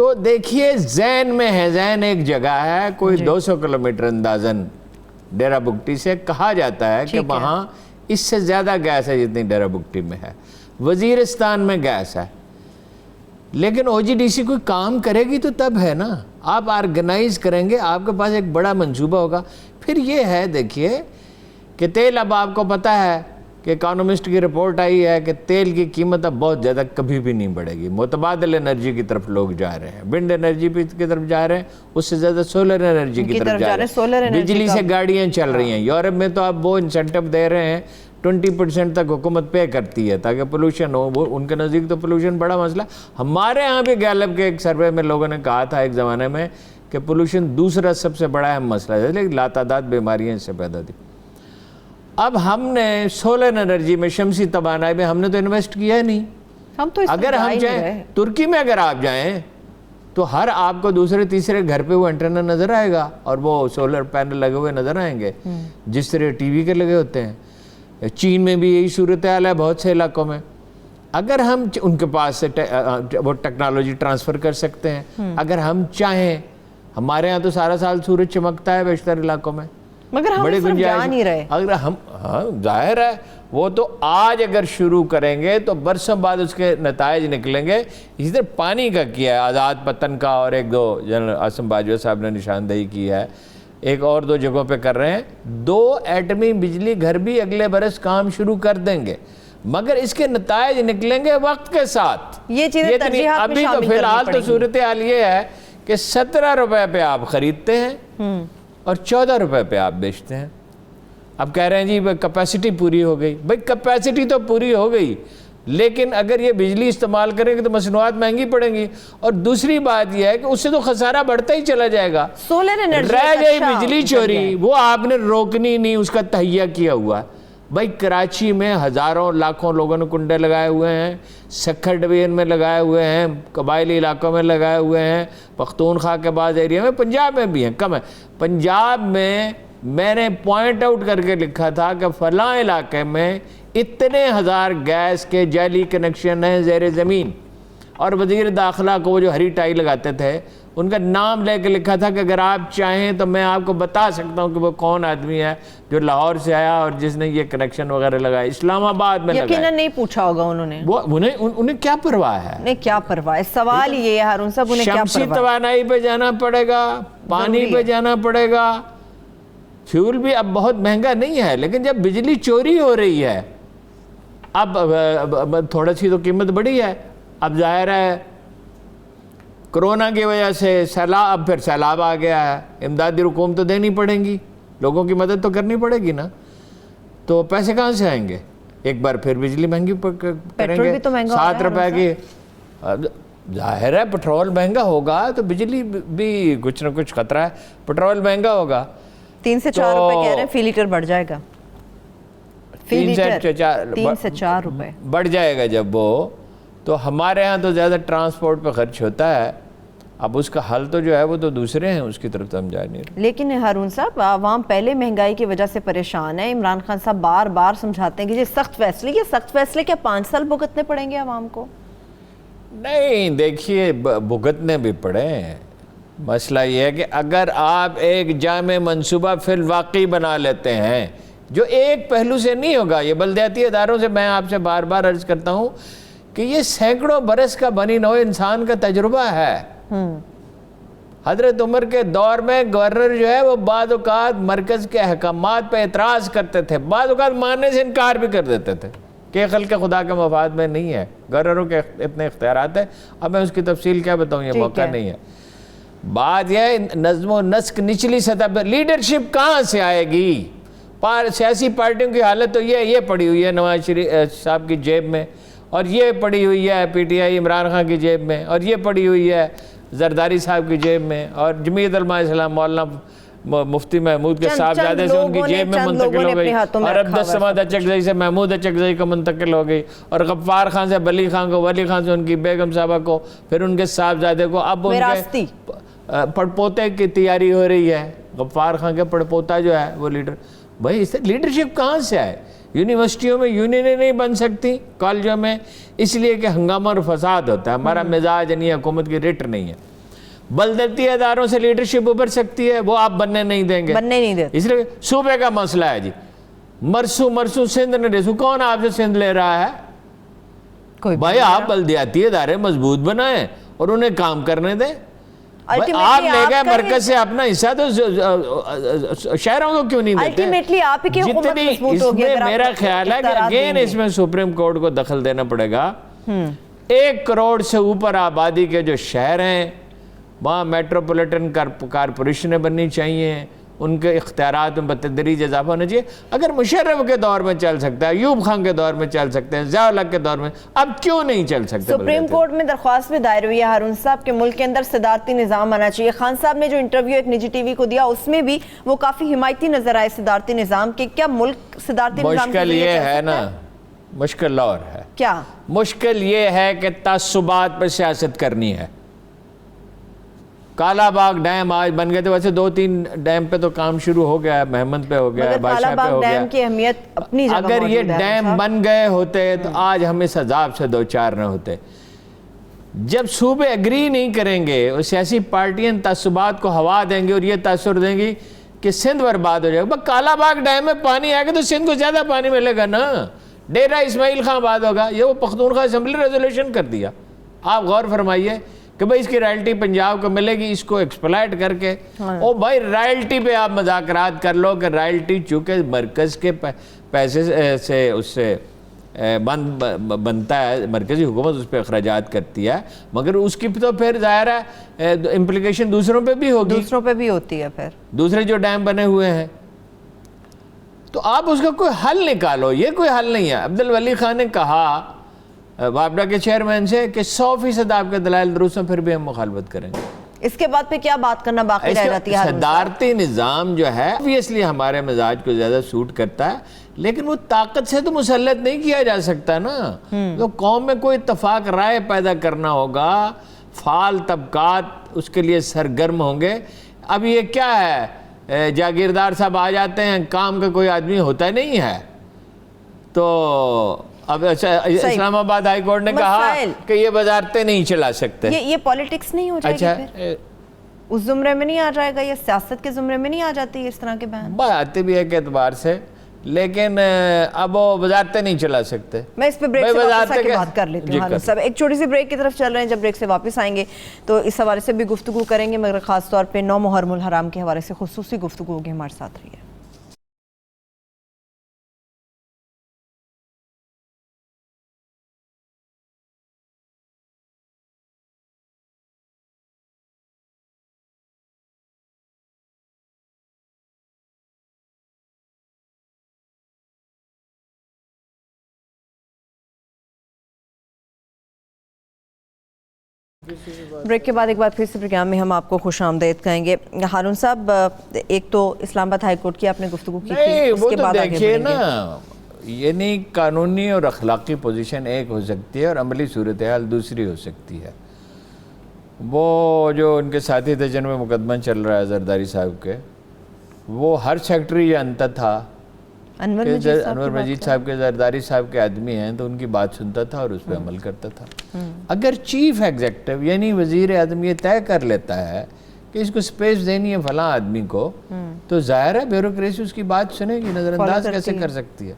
تو دیکھیے زین میں ہے، زین ایک جگہ ہے کوئی 200 کلومیٹر اندازاً ڈیرہ بگٹی سے، کہا جاتا ہے کہ وہاں اس سے زیادہ گیس ہے جتنی ڈیرہ بگٹی میں ہے، وزیرستان میں گیس ہے، لیکن او جی ڈی سی کوئی کام کرے گی تو تب ہے نا، آپ آرگنائز کریں گے، آپ کے پاس ایک بڑا منصوبہ ہوگا۔ پھر یہ ہے دیکھیے کہ تیل، اب آپ کو پتہ ہے کہ اکانومسٹ کی رپورٹ آئی ہے کہ تیل کی قیمت اب بہت زیادہ کبھی بھی نہیں بڑھے گی، متبادل انرجی کی طرف لوگ جا رہے ہیں، ونڈ انرجی کی طرف جا رہے ہیں، اس سے زیادہ سولر انرجی کی طرف جا رہے ہیں، بجلی سے گاڑیاں چل رہی ہیں۔ یورپ میں تو اب وہ انسینٹو دے رہے ہیں، 20% تک حکومت پے کرتی ہے تاکہ پولوشن ہو، وہ ان کے نزدیک تو پولوشن بڑا مسئلہ۔ ہمارے ہاں بھی گیلپ کے ایک سروے میں لوگوں نے کہا تھا ایک زمانے میں کہ پولوشن دوسرا سب سے بڑا اہم مسئلہ ہے، لیکن لاتعداد بیماریاں اس سے پیدا تھی۔ اب ہم نے سولر انرجی میں، شمسی توانائی میں ہم نے تو انویسٹ کیا ہی نہیں۔ ہم تو اگر ہم چاہیں ترکی میں اگر آپ جائیں تو ہر آپ کو دوسرے تیسرے گھر پہ وہ انٹرنل نظر آئے گا اور وہ سولر پینل لگے ہوئے نظر آئیں گے جس طرح ٹی وی کے لگے ہوتے ہیں۔ چین میں بھی یہی صورتحال ہے بہت سے علاقوں میں۔ اگر ہم ان کے پاس سے وہ ٹیکنالوجی ٹرانسفر کر سکتے ہیں، اگر ہم چاہیں، ہمارے ہاں تو سارا سال سورج چمکتا ہے بیشتر علاقوں میں، مگر ہم صرف جا نہیں رہے۔ اگر ہم، ہاں ظاہر ہے، وہ تو آج اگر شروع کریں گے تو برسوں بعد اس کے نتائج نکلیں گے۔ اسی طرح پانی کا کیا ہے، آزاد پتن کا اور ایک دو جنرل عاصم باجوہ صاحب نے نشاندہی کی ہے، ایک اور دو جگہوں پہ کر رہے ہیں۔ 2 ایٹمی بجلی گھر بھی اگلے برس کام شروع کر دیں گے، مگر اس کے نتائج نکلیں گے وقت کے ساتھ۔ یہ چیزیں ترجیحات میں ابھی تو فی الحال تو صورتحال یہ ہے کہ 17 روپے پہ آپ خریدتے ہیں اور 14 روپے پہ آپ بیچتے ہیں۔ اب کہہ رہے ہیں جی کیپیسٹی پوری ہو گئی، بھئی کیپیسٹی تو پوری ہو گئی، لیکن اگر یہ بجلی استعمال کریں گے تو مصنوعات مہنگی پڑیں گی، اور دوسری بات یہ ہے کہ اس سے تو خسارہ بڑھتا ہی چلا جائے گا۔ سولر انرجی رہ گئی بجلی چوری، وہ آپ نے روکنی نہیں، اس کا تہیہ کیا ہوا ہے۔ بھائی کراچی میں ہزاروں لاکھوں لوگوں نے کنڈے لگائے ہوئے ہیں، سکھر ڈویژن میں لگائے ہوئے ہیں، قبائلی علاقوں میں لگائے ہوئے ہیں، پختونخوا کے بعض ایریا میں، پنجاب میں بھی ہیں، کم ہے۔ پنجاب میں نے پوائنٹ آؤٹ کر کے لکھا تھا کہ فلاں علاقے میں اتنے ہزار گیس کے جعلی کنیکشن ہیں زیر زمین، اور وزیر داخلہ کو وہ جو ہری ٹائی لگاتے تھے ان کا نام لے کے لکھا تھا کہ اگر آپ چاہیں تو میں آپ کو بتا سکتا ہوں کہ وہ کون آدمی ہے جو لاہور سے آیا اور جس نے یہ کنیکشن وغیرہ لگایا، اسلام آباد میں لگایا۔ یقیناً نہیں پوچھا ہوگا انہوں نے، انہیں کیا پرواہ ہے؟ انہیں کیا پرواہ ہے؟ سوال یہ ہے ہارون صاحب، انہیں کیا پرواہ ہے؟ شمسی توانائی پہ جانا پڑے گا، پانی پہ جانا پڑے گا، فیول بھی اب بہت مہنگا نہیں ہے، لیکن جب بجلی چوری ہو رہی ہے، اب تھوڑا سی تو قیمت بڑھی ہے۔ اب ظاہر ہے کرونا کی وجہ سے سیلاب، پھر سیلاب آ گیا ہے، امدادی رقوم تو دینی پڑیں گی، لوگوں کی مدد تو کرنی پڑے گی نا، تو پیسے کہاں سے آئیں گے؟ ایک بار پھر بجلی مہنگی کریں گے، 7 روپے کی، ظاہر ہے پٹرول مہنگا ہوگا تو بجلی بھی کچھ نہ کچھ خطرہ ہے، پٹرول مہنگا ہوگا 3 سے 4 روپے کہہ رہے ہیں فی لیٹر بڑھ جائے گا، 3 سے 4 روپے بڑھ جائے گا جب وہ، تو ہمارے ہاں تو زیادہ ٹرانسپورٹ پہ خرچ ہوتا ہے، اب اس کا حل تو جو ہے وہ تو دوسرے ہیں، اس کی طرف تو ہم جا نہیں رہے۔ لیکن ہارون صاحب، عوام پہلے مہنگائی کی وجہ سے پریشان ہے، عمران خان صاحب بار بار سمجھاتے ہیں کہ یہ سخت فیصلے کیا 5 سال بھگتنے پڑیں گے عوام کو؟ نہیں، دیکھیے بھگتنے بھی پڑے ہیں، مسئلہ یہ ہے کہ اگر آپ ایک جامع منصوبہ فی الواقع بنا لیتے ہیں جو ایک پہلو سے نہیں ہوگا، یہ بلدیاتی اداروں سے میں آپ سے بار بار عرض کرتا ہوں کہ یہ سینکڑوں برس کا بنی نوع انسان کا تجربہ ہے۔ حضرت عمر کے دور میں گورنر جو ہے وہ بعض اوقات مرکز کے احکامات پہ اعتراض کرتے تھے، بعض اوقات ماننے سے انکار بھی کر دیتے تھے کہ خلق خدا کے مفاد میں نہیں ہے، گورنروں کے اتنے اختیارات ہیں۔ اب میں اس کی تفصیل کیا بتاؤں، یہ موقع نہیں ہے۔ بات یہ نظم و نسق نچلی سطح پر، لیڈرشپ کہاں سے آئے گی؟ سیاسی پارٹیوں کی حالت تو یہ پڑی ہوئی ہے نواز شریف صاحب کی جیب میں، اور یہ پڑی ہوئی ہے P T I Imran Khan کی جیب میں، اور یہ پڑی ہوئی ہے زرداری صاحب کی جیب میں، اور جمعیت علماء اسلام مولانا مفتی محمود کے صاحبزادے سے ان کی جیب میں منتقل ہو گئی، اور عبدالصمد اچکزئی سے محمود اچکزئی کو منتقل ہو گئی، اور غفار خان سے ولی خان کو، ولی خان سے ان کی بیگم صاحبہ کو، پھر ان کے صاحبزادے کو، اب ان کے پڑپوتے کی تیاری ہو رہی ہے، غفار خان کے پڑپوتا جو ہے وہ لیڈر۔ بھائی اس سے لیڈرشپ کہاں سے آئے؟ یونیورسٹیوں میں یونینیں نہیں بن سکتی، کالجوں میں، اس لیے کہ ہنگامہ اور فساد ہوتا ہے، ہمارا مزاج نہیں، حکومت کی ریٹ نہیں ہے۔ بلدیاتی اداروں سے لیڈرشپ ابھر سکتی ہے، وہ آپ بننے نہیں دیں گے، بننے نہیں دیتے۔ اس لیے صوبے کا مسئلہ ہے جی، مرسو سندھ نے ریسو، کون آپ سے سندھ لے رہا ہے؟ کوئی بھائی آپ بلدیاتی ادارے مضبوط بنائیں اور انہیں کام کرنے دیں۔ آپ لے گئے مرکز سے اپنا حصہ، تو شہروں کو کیوں نہیں دیتے؟ الٹیمیٹلی آپ ہی کی حکومت مضبوط اس ہوگی میں اگر آپ میرا خیال ہے کہ اگین اس میں سپریم کورٹ کو دخل دینا پڑے گا۔ 1 کروڑ سے اوپر آبادی کے جو شہر ہیں وہاں میٹروپولیٹن کارپوریشنیں بننی چاہیے، ان کے اختیارات میں بتدریج اضافہ ہونا چاہیے۔ اگر مشرف کے دور میں چل سکتا ہے، ایوب خان کے دور میں چل سکتے ہیں، ضیاء الحق کے دور میں، اب کیوں نہیں چل سکتے؟ سپریم کورٹ میں درخواست بھی دائر ہوئی ہے ہارون صاحب کہ ملک کے اندر صدارتی نظام آنا چاہیے۔ خان صاحب نے جو انٹرویو ایک نجی ٹی وی کو دیا اس میں بھی وہ کافی حمایتی نظر آئے صدارتی نظام کے۔ کیا ملک صدارتی نظام مشکل یہ ہے نا، مشکل اور ہے، کیا مشکل یہ ہے کہ تعصبات پر سیاست کرنی ہے۔ کالا باغ ڈیم آج بن گئے تھے، ویسے 2-3 ڈیم پہ تو کام شروع ہو گیا ہے، محمد پہ ہو گیا ہے، بادشاہ پہ ہو گیا ہے۔ ڈیم کی اہمیت اپنی جگہ اگر یہ ڈیم بن گئے ہوتے تو آج ہم اس عذاب سے 2-4 نہ ہوتے۔ جب صوبے اگری نہیں کریں گے اور سیاسی پارٹیاں تعصبات کو ہوا دیں گے اور یہ تاثر دیں گی کہ سندھ برباد ہو جائے گا۔ کالا باغ ڈیم میں پانی آئے گا تو سندھ کو زیادہ پانی ملے گا نا۔ ڈیرہ اسماعیل خان آباد ہوگا، یہ وہ پختونخوا اسمبلی ریزولوشن کر دیا۔ آپ غور فرمائیے کہ بھائی اس کی رائلٹی پنجاب کو ملے گی، اس کو ایکسپلائٹ کر کے او بھائی رائلٹی پہ آپ مذاکرات کر لو کہ رائلٹی چونکہ مرکز کے پیسے سے اس سے بنتا ہے، مرکزی حکومت اس پہ اخراجات کرتی ہے، مگر اس کی تو پھر ظاہر ہے امپلیکیشن دوسروں پہ بھی ہوگی، دوسروں پہ بھی ہوتی ہے۔ پھر دوسرے جو ڈیم بنے ہوئے ہیں تو آپ اس کا کوئی حل نکالو۔ یہ کوئی حل نہیں ہے۔ عبدالولی خان نے کہا وابڈا کے چیئرمین سے کہ 100% آپ کے دلائل درست ہیں، پھر بھی ہم مخالفت کریں گے۔ اس کے بعد پہ کیا بات کرنا باقی رہ جاتی ہے؟ صدارتی نظام جو ہے obviously ہمارے مزاج کو زیادہ سوٹ کرتا ہے، لیکن وہ طاقت سے تو مسلط نہیں کیا جا سکتا نا۔ تو قوم میں کوئی اتفاق رائے پیدا کرنا ہوگا، فعال طبقات اس کے لیے سرگرم ہوں گے۔ اب یہ کیا ہے، جاگیردار صاحب آ جاتے ہیں، کام کا کوئی آدمی ہوتا نہیں ہے، تو اب اسلام آباد ہائی کورٹ نے کہا کہ یہ وزارتیں نہیں چلا سکتے۔ یہ پولیٹکس نہیں ہو جائے گی پھر؟ اس زمرے میں نہیں آ جائے گا، یہ سیاست کے زمرے میں نہیں آ جاتی اس طرح کے بیان؟ بات آتی بھی ہے کہ اعتبار سے، لیکن اب وہ وزارتیں نہیں چلا سکتے۔ میں اس پہ بریک سے واپس آ کے بات کر لیتی ہوں۔ سب ایک چھوٹی سی بریک کی طرف چل رہے ہیں، جب بریک سے واپس آئیں گے تو اس حوالے سے بھی گفتگو کریں گے، مگر خاص طور پہ 9 محرم الحرام کے حوالے سے خصوصی گفتگو ہوگی۔ ہمارے ساتھ رہیے۔ بریک کے بعد ایک بار پھر سے پروگرام میں ہم آپ کو خوش آمدید کہیں گے۔ ہارون صاحب، ایک تو اسلام آباد ہائی کورٹ کی آپ نے گفتگو کی تھی، اس کے بعد آگے دیکھیے نا، یعنی قانونی اور اخلاقی پوزیشن ایک ہو سکتی ہے اور عملی صورتحال دوسری ہو سکتی ہے۔ وہ جو ان کے ساتھی تھے جن میں مقدمہ چل رہا ہے زرداری صاحب کے، وہ ہر سیکٹری جانتا تھا، انور مجید صاحب کے زرداری صاحب کے آدمی ہیں تو ان کی بات سنتا تھا اور اس پہ عمل کرتا تھا۔ اگر چیف ایگزیکٹو یعنی وزیر اعظم یہ طے کر لیتا ہے کہ اس کو سپیس دینی ہے فلاں آدمی کو، تو ظاہر ہے بیوروکریسی اس کی بات سنے گی، نظر انداز کیسے کر سکتی ہے؟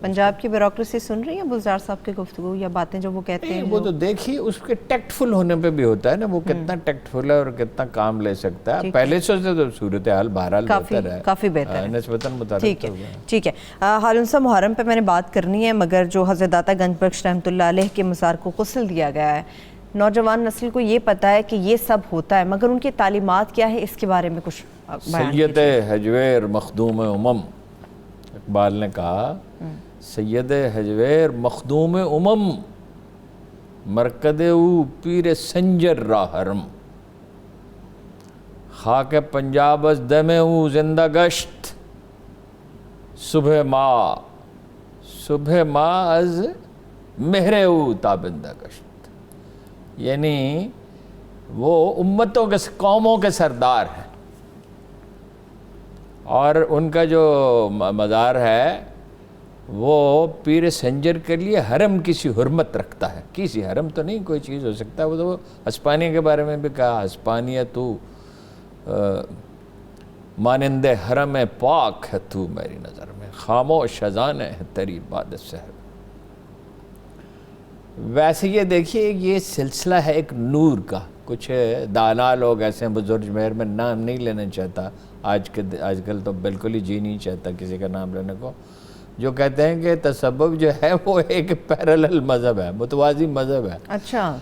پنجاب کی بیوروکریسی سن رہی ہے گلزار صاحب کے گفتگو یا باتیں جو وہ کہتے ہیں؟ وہ تو دیکھیے اس کے ٹیکٹ فل ہونے پہ بھی ہوتا ہے نا، وہ کتنا ٹیکٹ فل ہے اور کتنا کام لے سکتا ہے۔ پہلے سے تو صورتحال بہرحال بہتر ہے، کافی بہتر ہے، نسبتاً متعارف ہو گیا۔ ٹھیک ہے ہارون صاحب، محرم پہ میں نے بات کرنی ہے، مگر جو حضرت داتا گنج بخش رحمۃ اللہ علیہ کے مزار کو غسل دیا گیا ہے، نوجوان نسل کو یہ پتہ ہے کہ یہ سب ہوتا ہے، مگر ان کی تعلیمات کیا ہے، اس کے بارے میں کچھ بیان کیجئے۔ سید حجویر مخدوم امم، اقبال نے کہا سید حجویر مخدوم امم، مرکد او پیر سنجر راہ حرم، خاک پنجاب از دم او زندہ گشت، صبح ماہ از مہر او تابندہ گشت۔ یعنی وہ امتوں کے قوموں کے سردار ہیں، اور ان کا جو مزار ہے وہ پیر سنجر کے لیے حرم کسی حرمت رکھتا ہے. کسی حرم تو نہیں کوئی چیز ہو سکتا. وہ تو ہسپانیہ کے بارے میں بھی کہا, ہسپانیہ تو مانند حرم پاک ہے تو میری نظر میں, خاموش اذان ہے تیری عبادت سے. ویسے یہ دیکھیے یہ سلسلہ ہے ایک نور کا. کچھ دانا لوگ ایسے ہیں, بزرگ مہر میں نام نہیں لینا چاہتا, آج کل تو بالکل ہی جی نہیں چاہتا کسی کا نام لینے کو, جو کہتے ہیں کہ تسبب جو ہے وہ ایک پیرالل مذہب ہے, متوازی مذہب ہے. اچھا,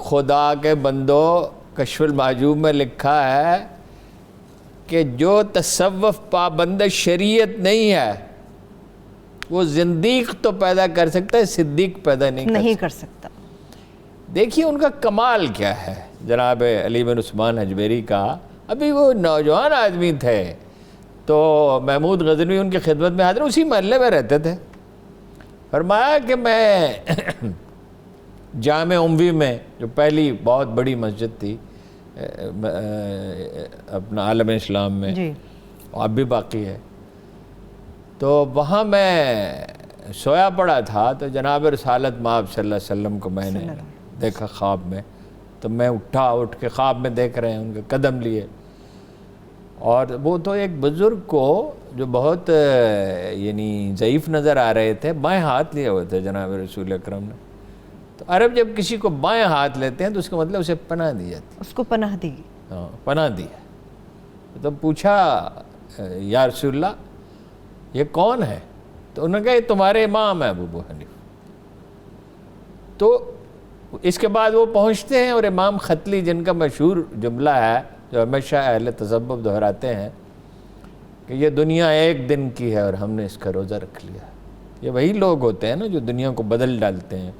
خدا کے بندو, کشف المحجوب میں لکھا ہے کہ جو تصوف پابند شریعت نہیں ہے وہ زندیق تو پیدا کر سکتا ہے, صدیق پیدا نہیں کر سکتا. دیکھیے ان کا کمال کیا ہے جناب علی بن عثمان حجویری کا. ابھی وہ نوجوان آدمی تھے تو محمود غزنوی ان کی خدمت میں حاضر, اسی محلے میں رہتے تھے. فرمایا کہ میں جامع اموی میں, جو پہلی بہت بڑی مسجد تھی اپنا عالم اسلام میں, اب بھی باقی ہے, تو وہاں میں سویا پڑا تھا تو جناب رسالت مآب صلی اللہ علیہ وسلم کو میں نے دیکھا خواب میں. تو میں اٹھ کے خواب میں دیکھ رہے ہیں, ان کے قدم لیے, اور وہ تو ایک بزرگ کو جو بہت یعنی ضعیف نظر آ رہے تھے, بائیں ہاتھ لیے ہوئے تھے جناب رسول اکرم نے. تو عرب جب کسی کو بائیں ہاتھ لیتے ہیں تو اس کا مطلب اسے پناہ دی جاتی, اس کو پناہ دی. ہاں, پناہ دی. تو پوچھا یا رسول اللہ یہ کون ہے؟ تو انہوں نے کہا یہ تمہارے امام ہے ابو حنیفہ. تو اس کے بعد وہ پہنچتے ہیں, اور امام ختلی جن کا مشہور جملہ ہے جو ہمیشہ اہل تذبذب دہراتے ہیں کہ یہ دنیا ایک دن کی ہے اور ہم نے اس کا روزہ رکھ لیا. یہ وہی لوگ ہوتے ہیں نا جو دنیا کو بدل ڈالتے ہیں.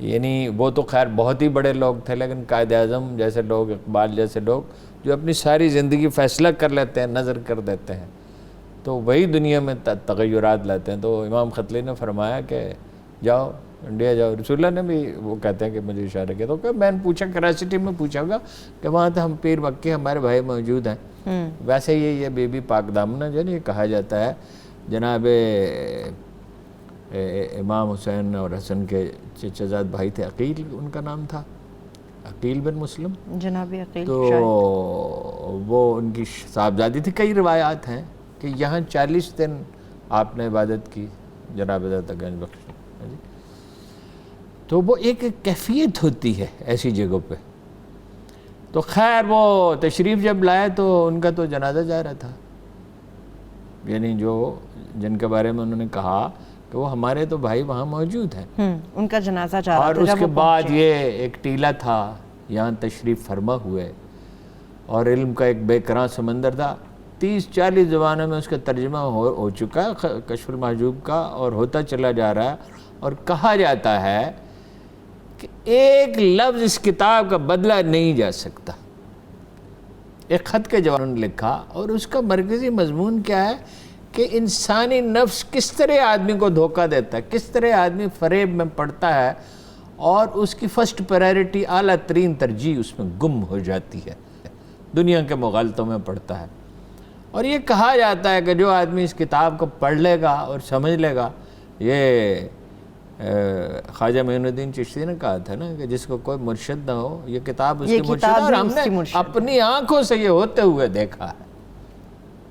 یعنی وہ تو خیر بہت ہی بڑے لوگ تھے, لیکن قائد اعظم جیسے لوگ, اقبال جیسے لوگ جو اپنی ساری زندگی فیصلہ کر لیتے ہیں, نظر کر دیتے ہیں, تو وہی دنیا میں تغیرات لاتے ہیں. تو امام ختلی نے فرمایا کہ جاؤ انڈیا جاؤ. رسول اللہ نے بھی وہ کہتے ہیں کہ مجھے اشارہ کیا. تو میں نے پوچھا, کراچی میں پوچھا ہوگا کہ وہاں تو ہم پیر مکی ہمارے بھائی موجود ہیں. ویسے یہ بی بی پاک دامنہ جو ہے یہ کہا جاتا ہے جناب امام حسین اور حسن کے چچا زاد بھائی تھے, عقیل ان کا نام تھا, عقیل بن مسلم, جناب عقیل. تو وہ ان کی صاحبزادی تھی. کئی روایات ہیں کہ یہاں 40 دن آپ نے عبادت کی جناب حضرت گنج بخش. تو وہ ایک کیفیت ہوتی ہے ایسی جگہوں پہ. تو خیر وہ تشریف جب لائے تو ان کا تو جنازہ جا رہا تھا, یعنی جن کے بارے میں انہوں نے کہا کہ وہ ہمارے تو بھائی وہاں موجود ہیں, ان کا جنازہ جا رہا تھا. اور اس کے بعد یہ ایک ٹیلہ تھا, یہاں تشریف فرما ہوئے, اور علم کا ایک بے کراں سمندر تھا. 30-40 زبانوں میں اس کا ترجمہ ہو چکا ہے کشف المحجوب کا, اور ہوتا چلا جا رہا ہے. اور کہا جاتا ہے کہ ایک لفظ اس کتاب کا بدلا نہیں جا سکتا. ایک خط کے جواب نے لکھا, اور اس کا مرکزی مضمون کیا ہے کہ انسانی نفس کس طرح آدمی کو دھوکہ دیتا ہے, کس طرح آدمی فریب میں پڑتا ہے, اور اس کی فرسٹ پرائرٹی اعلیٰ ترین ترجیح اس میں گم ہو جاتی ہے, دنیا کے مغالطوں میں پڑتا ہے. اور یہ کہا جاتا ہے کہ جو آدمی اس کتاب کو پڑھ لے گا اور سمجھ لے گا, یہ خواجہ معین الدین چشتی نے کہا تھا نا کہ جس کو کوئی مرشد نہ ہو یہ کتاب اس کی مرشد ہے, اور ہم نے اپنی آنکھوں سے یہ ہوتے ہوئے دیکھا ہے.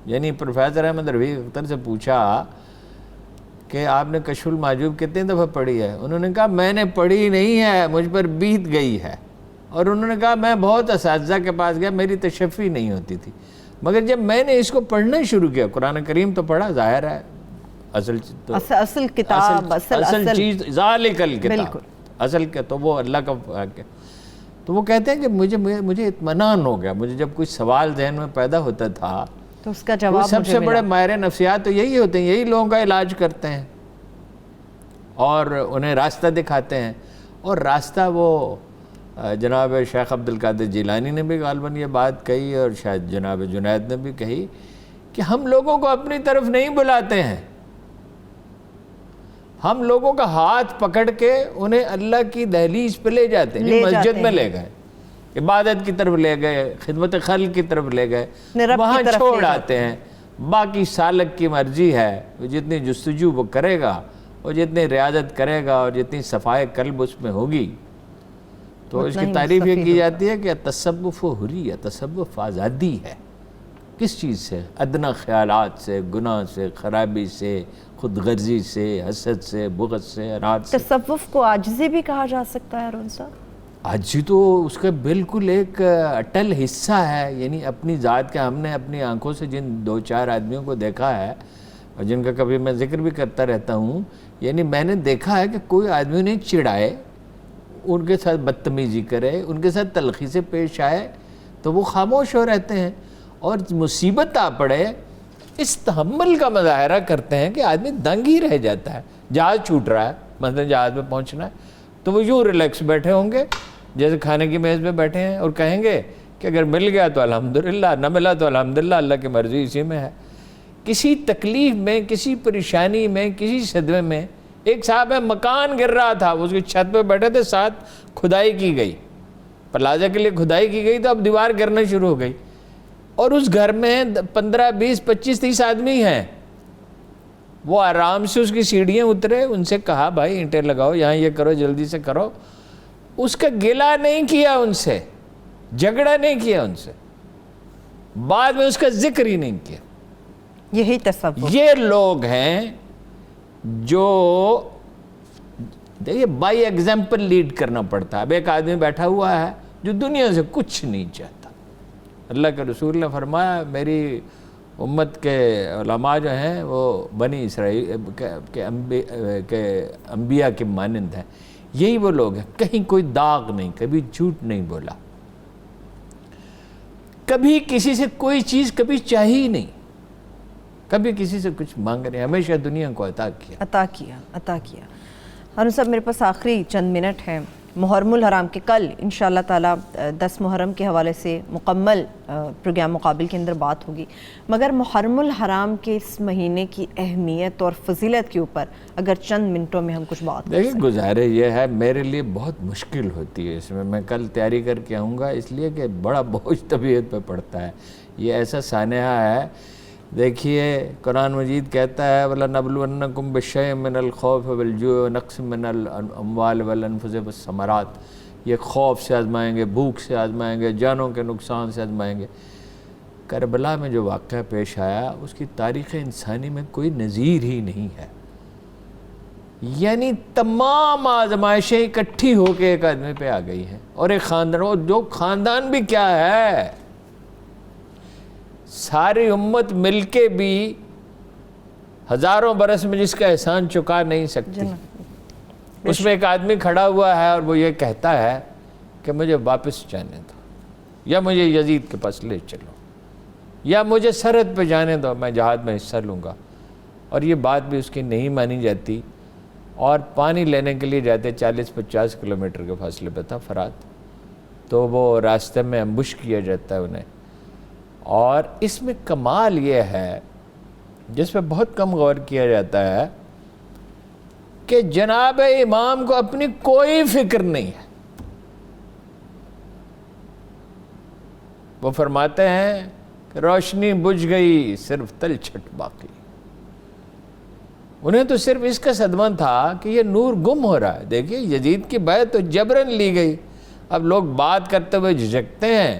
یعنی پروفیسر احمد رفیق اختر سے پوچھا کہ آپ نے کشف المحجوب کتنی دفعہ پڑھی ہے؟ انہوں نے کہا میں نے پڑھی نہیں ہے, مجھ پر بیت گئی ہے. اور انہوں نے کہا میں بہت اساتذہ کے پاس گیا, میری تشفی نہیں ہوتی تھی, مگر جب میں نے اس کو پڑھنا شروع کیا, قرآن کریم تو پڑھا, ظاہر ہے اصل کتاب, اصل چیز ذالک الکتاب, اصل کے تو وہ اللہ کا. تو وہ کہتے ہیں کہ مجھے اطمینان ہو گیا. مجھے جب کوئی سوال ذہن میں پیدا ہوتا تھا تو اس کا جواب سب سے بڑے ماہر نفسیات تو یہی ہوتے ہیں, یہی لوگوں کا علاج کرتے ہیں اور انہیں راستہ دکھاتے ہیں. اور راستہ وہ جناب شیخ عبد القادر جیلانی نے بھی غالباً یہ بات کہی, اور شاید جناب جنید نے بھی کہی کہ ہم لوگوں کو اپنی طرف نہیں بلاتے ہیں, ہم لوگوں کا ہاتھ پکڑ کے انہیں اللہ کی دہلیز پہ لے جاتے ہیں. مسجد میں لے گئے, عبادت کی طرف لے گئے, خدمت خلق کی طرف لے گئے, وہاں چھوڑ آتے ہیں. باقی سالک کی مرضی ہے، وہ جتنی جستجو وہ کرے گا، وہ جتنی ریاضت کرے گا اور جتنی صفائے قلب اس میں ہوگی، تو اس کی تعریف یہ کی جاتی ہے کہ تصوف حریہ، تصوف آزادی ہے۔ کس چیز سے؟ ادنا خیالات سے، گناہ سے، خرابی سے، خود غرضی سے، حسد سے، بغض سے، اناد سے۔ تصوف کو عاجزی بھی کہا جا سکتا ہے ہارون صاحب؟ عاجزی تو اس کا بالکل ایک اٹل حصہ ہے، یعنی اپنی ذات کا ہم نے اپنی آنکھوں سے جن 2-4 آدمیوں کو دیکھا ہے اور جن کا کبھی میں ذکر بھی کرتا رہتا ہوں، یعنی میں نے دیکھا ہے کہ کوئی آدمی انہیں چڑھائے، ان کے ساتھ بدتمیزی کرے، ان کے ساتھ تلخی سے پیش آئے تو وہ خاموش ہو رہتے ہیں، اور مصیبت آ پڑے اس تحمل کا مظاہرہ کرتے ہیں کہ آدمی دنگ ہی رہ جاتا ہے۔ جہاز چھوٹ رہا ہے، مثلا جہاز میں پہنچنا ہے تو وہ یوں ریلیکس بیٹھے ہوں گے جیسے کھانے کی میز پہ بیٹھے ہیں، اور کہیں گے کہ اگر مل گیا تو الحمدللہ، نہ ملا تو الحمدللہ، اللہ کی مرضی اسی میں ہے۔ کسی تکلیف میں، کسی پریشانی میں، کسی صدمے میں، ایک صاحب ہے مکان گر رہا تھا، اس کی چھت پہ بیٹھے تھے، ساتھ کھدائی کی گئی، پلازہ کے لیے کھدائی کی گئی تو اب دیوار گرنا شروع ہو گئی، اور اس گھر میں 15 20 25 30 آدمی ہیں۔ وہ آرام سے اس کی سیڑھیاں اترے، ان سے کہا بھائی اینٹیں لگاؤ، یہاں یہ کرو، جلدی سے کرو۔ اس کا گلہ نہیں کیا ان سے، جھگڑا نہیں کیا ان سے، بعد میں اس کا ذکر ہی نہیں کیا۔ یہی تصوف، یہ لوگ ہیں جو دیکھیے بائی ایگزامپل لیڈ کرنا پڑتا ہے۔ اب ایک آدمی بیٹھا ہوا ہے جو دنیا سے کچھ نہیں چاہتا۔ اللہ کے رسول نے فرمایا میری امت کے علماء جو ہیں وہ بنی اسرائیل کے انبیاء کے مانند ہیں۔ یہی وہ لوگ ہیں، کہیں کوئی داغ نہیں، کبھی جھوٹ نہیں بولا، کبھی کسی سے کوئی چیز کبھی چاہی نہیں، کبھی کسی سے کچھ مانگ نہیں، ہمیشہ دنیا کو عطا کیا۔ ہارون صاحب میرے پاس آخری چند منٹ ہیں۔ محرم الحرام کے کل انشاءاللہ تعالیٰ 10 محرم کے حوالے سے مکمل پروگرام مقابل کے اندر بات ہوگی، مگر محرم الحرام کے اس مہینے کی اہمیت اور فضیلت کے اوپر اگر چند منٹوں میں ہم کچھ بات کریں۔ دیکھیں گزارے یہ ہے، میرے لیے بہت مشکل ہوتی ہے اس میں کل تیاری کر کے آؤں گا، اس لیے کہ بڑا بوجھ طبیعت پہ پڑتا ہے۔ یہ ایسا سانحہ ہے، دیکھیے قرآن مجید کہتا ہے وَلَنَبْلُوَنَّكُمْ بِشَيْءٍ مِّنَ الْخَوْفِ وَالْجُوعِ وَنَقْصٍ مِّنَ الْأَمْوَالِ وَالْأَنفُسِ وَالثَّمَرَاتِ۔ یہ خوف سے آزمائیں گے، بھوک سے آزمائیں گے، جانوں کے نقصان سے آزمائیں گے۔ کربلا میں جو واقعہ پیش آیا اس کی تاریخ انسانی میں کوئی نظیر ہی نہیں ہے، یعنی تمام آزمائشیں اکٹھی ہو کے ایک آدمی پہ آ گئی ہیں، اور ایک خاندان، اور جو خاندان بھی کیا ہے، ساری امت مل کے بھی ہزاروں برس میں جس کا احسان چکا نہیں سکتی۔ اس میں ایک آدمی کھڑا ہوا ہے اور وہ یہ کہتا ہے کہ مجھے واپس جانے دو، یا مجھے یزید کے پاس لے چلو، یا مجھے سرحد پہ جانے دو، میں جہاد میں حصہ لوں گا۔ اور یہ بات بھی اس کی نہیں مانی جاتی، اور پانی لینے کے لیے جاتے 40-50 کلومیٹر کے فاصلے پہ تھا فرات، تو وہ راستے میں امبش کیا جاتا ہے انہیں۔ اور اس میں کمال یہ ہے جس پہ بہت کم غور کیا جاتا ہے کہ جناب امام کو اپنی کوئی فکر نہیں ہے۔ وہ فرماتے ہیں کہ روشنی بجھ گئی، صرف تلچھٹ باقی۔ انہیں تو صرف اس کا صدمہ تھا کہ یہ نور گم ہو رہا ہے۔ دیکھیے یزید کی بیعت تو جبرن لی گئی، اب لوگ بات کرتے ہوئے جھجکتے ہیں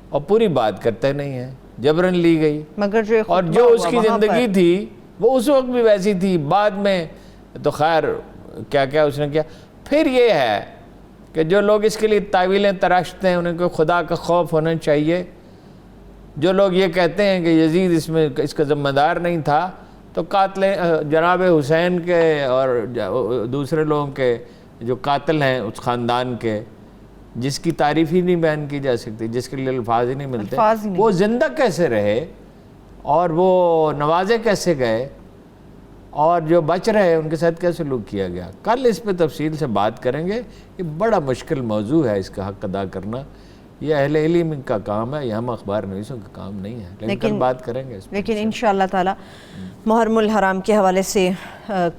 اور پوری بات کرتے نہیں ہیں، جبرن لی گئی۔ مگر اور جو اس کی زندگی تھی وہ اس وقت بھی ویسی تھی، بعد میں تو خیر کیا کیا اس نے کیا۔ پھر یہ ہے کہ جو لوگ اس کے لیے تعویلیں تراشتے ہیں انہیں کوئی خدا کا خوف ہونا چاہیے۔ جو لوگ یہ کہتے ہیں کہ یزید اس کا ذمہ دار نہیں تھا، تو قاتل جناب حسین کے اور دوسرے لوگوں کے جو قاتل ہیں اس خاندان کے، جس کی تعریف ہی نہیں بیان کی جا سکتی، جس کے لیے الفاظ ہی نہیں ملتے، وہ زندہ کیسے رہے اور وہ نوازے کیسے گئے، اور جو بچ رہے ان کے ساتھ کیا سلوک کیا گیا۔ کل اس پہ تفصیل سے بات کریں گے۔ یہ بڑا مشکل موضوع ہے اس کا حق ادا کرنا، یہ اہل علم کا کام ہے، یہ ہم اخبار نویسوں کا کام نہیں ہے، لیکن کل بات کریں گے اس پہ. لیکن انشاءاللہ تعالی محرم الحرام کے حوالے سے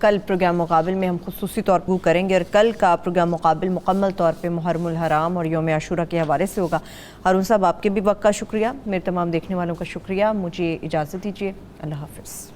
کل پروگرام مقابل میں ہم خصوصی طور پر کریں گے، اور کل کا پروگرام مقابل مکمل طور پہ محرم الحرام اور یوم عاشورہ کے حوالے سے ہوگا. ہارون صاحب آپ کے بھی وقت کا شکریہ، میرے تمام دیکھنے والوں کا شکریہ، مجھے اجازت دیجیے، اللہ حافظ.